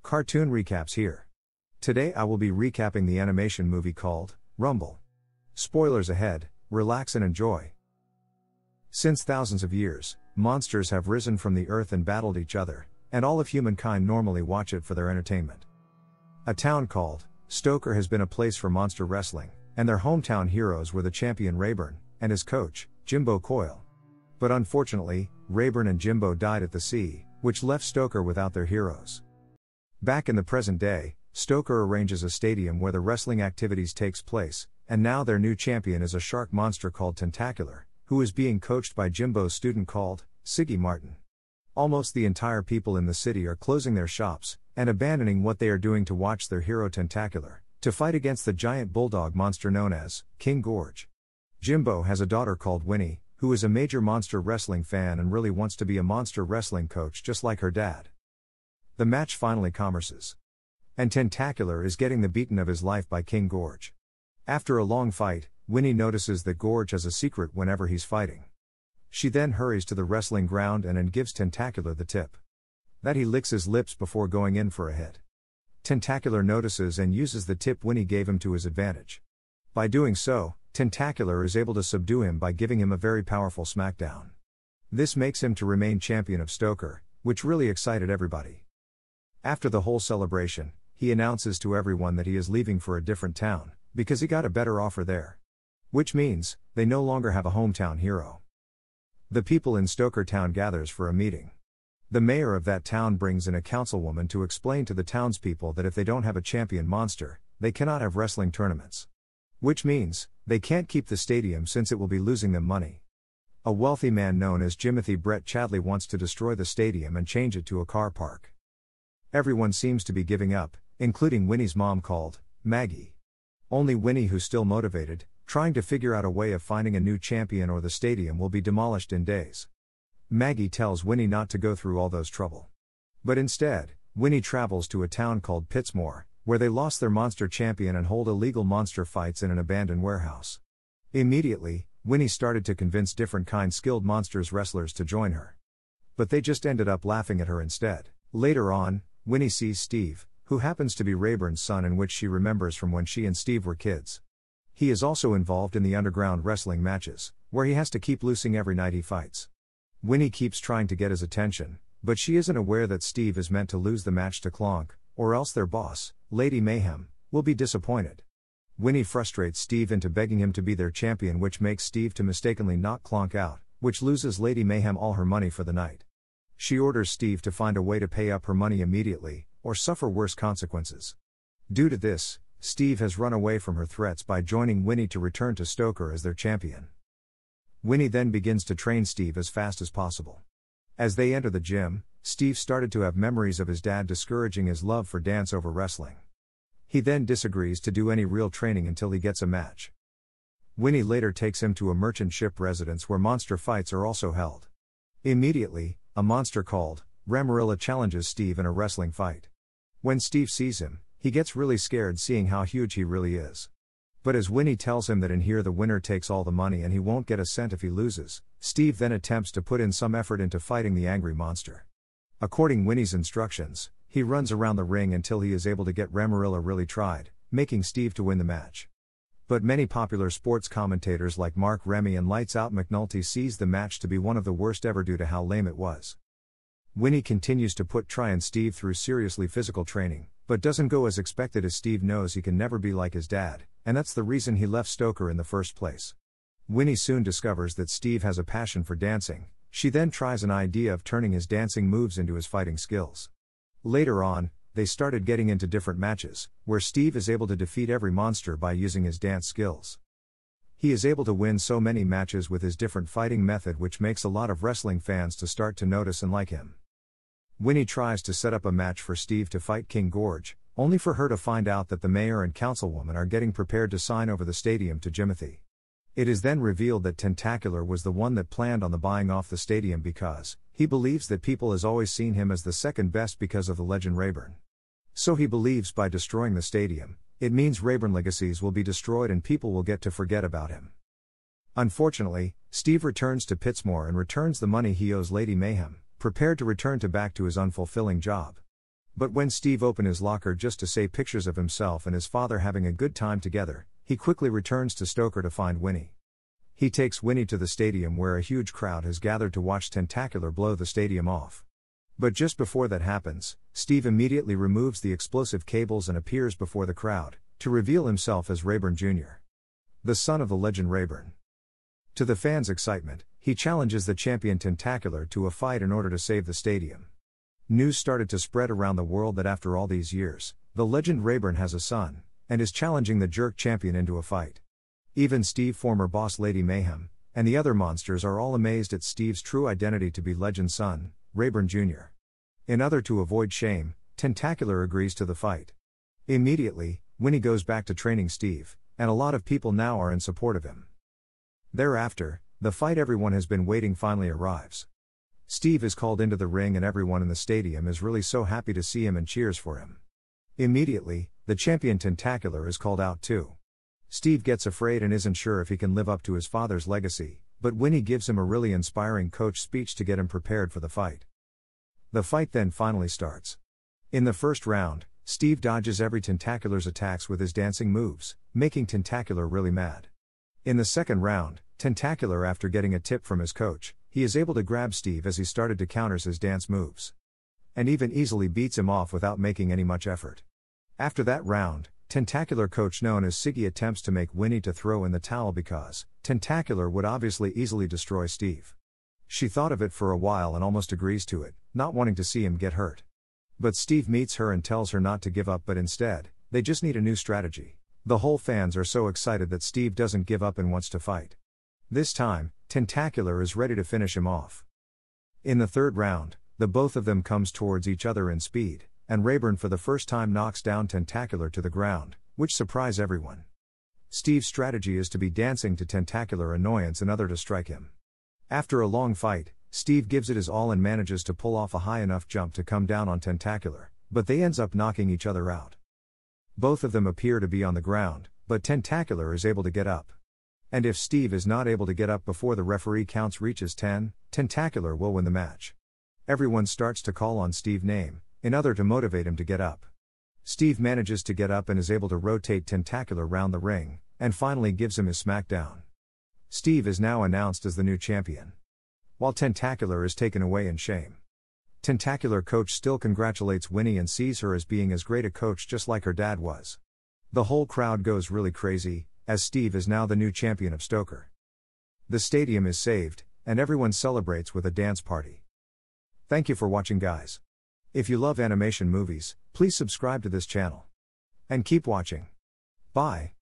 Cartoon recaps here. Today I will be recapping the animation movie called Rumble. Spoilers ahead, relax and enjoy. Since thousands of years, monsters have risen from the earth and battled each other, and all of humankind normally watch it for their entertainment. A town called Stoker has been a place for monster wrestling, and their hometown heroes were the champion Rayburn, and his coach, Jimbo Coyle. But unfortunately, Rayburn and Jimbo died at the sea, which left Stoker without their heroes. Back in the present day, Stoker arranges a stadium where the wrestling activities takes place, and now their new champion is a shark monster called Tentacular, who is being coached by Jimbo's student called Siggy Martin. Almost the entire people in the city are closing their shops, and abandoning what they are doing to watch their hero Tentacular, to fight against the giant bulldog monster known as King Gorge. Jimbo has a daughter called Winnie, who is a major monster wrestling fan and really wants to be a monster wrestling coach just like her dad. The match finally commences. And Tentacular is getting the beating of his life by King Gorge. After a long fight, Winnie notices that Gorge has a secret whenever he's fighting. She then hurries to the wrestling ground and gives Tentacular the tip. That he licks his lips before going in for a hit. Tentacular notices and uses the tip Winnie gave him to his advantage. By doing so, Tentacular is able to subdue him by giving him a very powerful smackdown. This makes him to remain champion of Stoker, which really excited everybody. After the whole celebration, he announces to everyone that he is leaving for a different town, because he got a better offer there. Which means, they no longer have a hometown hero. The people in Stoker town gathers for a meeting. The mayor of that town brings in a councilwoman to explain to the townspeople that if they don't have a champion monster, they cannot have wrestling tournaments. Which means, they can't keep the stadium since it will be losing them money. A wealthy man known as Jimothy Brett Chadley wants to destroy the stadium and change it to a car park. Everyone seems to be giving up, including Winnie's mom called Maggie. Only Winnie, who's still motivated, trying to figure out a way of finding a new champion or the stadium will be demolished in days. Maggie tells Winnie not to go through all those trouble. But instead, Winnie travels to a town called Pittsmore, where they lost their monster champion and hold illegal monster fights in an abandoned warehouse. Immediately, Winnie started to convince different skilled monsters wrestlers to join her. But they just ended up laughing at her instead. Later on, Winnie sees Steve, who happens to be Rayburn's son, in which she remembers from when she and Steve were kids. He is also involved in the underground wrestling matches, where he has to keep losing every night he fights. Winnie keeps trying to get his attention, but she isn't aware that Steve is meant to lose the match to Clonk, or else their boss, Lady Mayhem, will be disappointed. Winnie frustrates Steve into begging him to be their champion, which makes Steve to mistakenly knock Clonk out, which loses Lady Mayhem all her money for the night. She orders Steve to find a way to pay up her money immediately, or suffer worse consequences. Due to this, Steve has run away from her threats by joining Winnie to return to Stoker as their champion. Winnie then begins to train Steve as fast as possible. As they enter the gym, Steve started to have memories of his dad discouraging his love for dance over wrestling. He then disagrees to do any real training until he gets a match. Winnie later takes him to a merchant ship residence where monster fights are also held. Immediately, a monster called Ramarilla challenges Steve in a wrestling fight. When Steve sees him, he gets really scared seeing how huge he really is. But as Winnie tells him that in here the winner takes all the money and he won't get a cent if he loses, Steve then attempts to put in some effort into fighting the angry monster. According Winnie's instructions, he runs around the ring until he is able to get Ramarilla really tried, making Steve to win the match. But many popular sports commentators like Mark Remy and Lights Out McNulty sees the match to be one of the worst ever due to how lame it was. Winnie continues to put Try Steve through seriously physical training, but doesn't go as expected as Steve knows he can never be like his dad, and that's the reason he left Stoker in the first place. Winnie soon discovers that Steve has a passion for dancing. She then tries an idea of turning his dancing moves into his fighting skills. Later on, they started getting into different matches, where Steve is able to defeat every monster by using his dance skills. He is able to win so many matches with his different fighting method, which makes a lot of wrestling fans to start to notice and like him. Winnie tries to set up a match for Steve to fight King Gorge, only for her to find out that the mayor and councilwoman are getting prepared to sign over the stadium to Jimothy. It is then revealed that Tentacular was the one that planned on the buying off the stadium because he believes that people has always seen him as the second best because of the legend Rayburn. So he believes by destroying the stadium, it means Rayburn legacies will be destroyed and people will get to forget about him. Unfortunately, Steve returns to Pittsmore and returns the money he owes Lady Mayhem, prepared to return back to his unfulfilling job. But when Steve opened his locker just to say pictures of himself and his father having a good time together, he quickly returns to Stoker to find Winnie. He takes Winnie to the stadium where a huge crowd has gathered to watch Tentacular blow the stadium off. But just before that happens, Steve immediately removes the explosive cables and appears before the crowd, to reveal himself as Rayburn Jr., the son of the legend Rayburn. To the fans' excitement, he challenges the champion Tentacular to a fight in order to save the stadium. News started to spread around the world that after all these years, the legend Rayburn has a son, and is challenging the jerk champion into a fight. Even Steve, former boss Lady Mayhem, and the other monsters are all amazed at Steve's true identity to be legend's son, Rayburn Jr. In order to avoid shame, Tentacular agrees to the fight. Immediately, Winnie goes back to training Steve, and a lot of people now are in support of him. Thereafter, the fight everyone has been waiting finally arrives. Steve is called into the ring and everyone in the stadium is really so happy to see him and cheers for him. Immediately, the champion Tentacular is called out too. Steve gets afraid and isn't sure if he can live up to his father's legacy, but Winnie gives him a really inspiring coach speech to get him prepared for the fight. The fight then finally starts. In the first round, Steve dodges every Tentacular's attacks with his dancing moves, making Tentacular really mad. In the second round, Tentacular, after getting a tip from his coach, he is able to grab Steve as he started to counter his dance moves. And even easily beats him off without making any much effort. After that round, Tentacular coach known as Siggy attempts to make Winnie to throw in the towel because Tentacular would obviously easily destroy Steve. She thought of it for a while and almost agrees to it, not wanting to see him get hurt. But Steve meets her and tells her not to give up, but instead, they just need a new strategy. The whole fans are so excited that Steve doesn't give up and wants to fight. This time, Tentacular is ready to finish him off. In the third round, the both of them comes towards each other in speed, and Rayburn for the first time knocks down Tentacular to the ground, which surprise everyone. Steve's strategy is to be dancing to Tentacular annoyance in order to strike him. After a long fight, Steve gives it his all and manages to pull off a high enough jump to come down on Tentacular, but they ends up knocking each other out. Both of them appear to be on the ground, but Tentacular is able to get up. And if Steve is not able to get up before the referee counts reaches 10, Tentacular will win the match. Everyone starts to call on Steve's name, in order to motivate him to get up. Steve manages to get up and is able to rotate Tentacular round the ring, and finally gives him his smackdown. Steve is now announced as the new champion, while Tentacular is taken away in shame. Tentacular coach still congratulates Winnie and sees her as being as great a coach just like her dad was. The whole crowd goes really crazy, as Steve is now the new champion of Stoker. The stadium is saved, and everyone celebrates with a dance party. Thank you for watching, guys. If you love animation movies, please subscribe to this channel. And keep watching. Bye.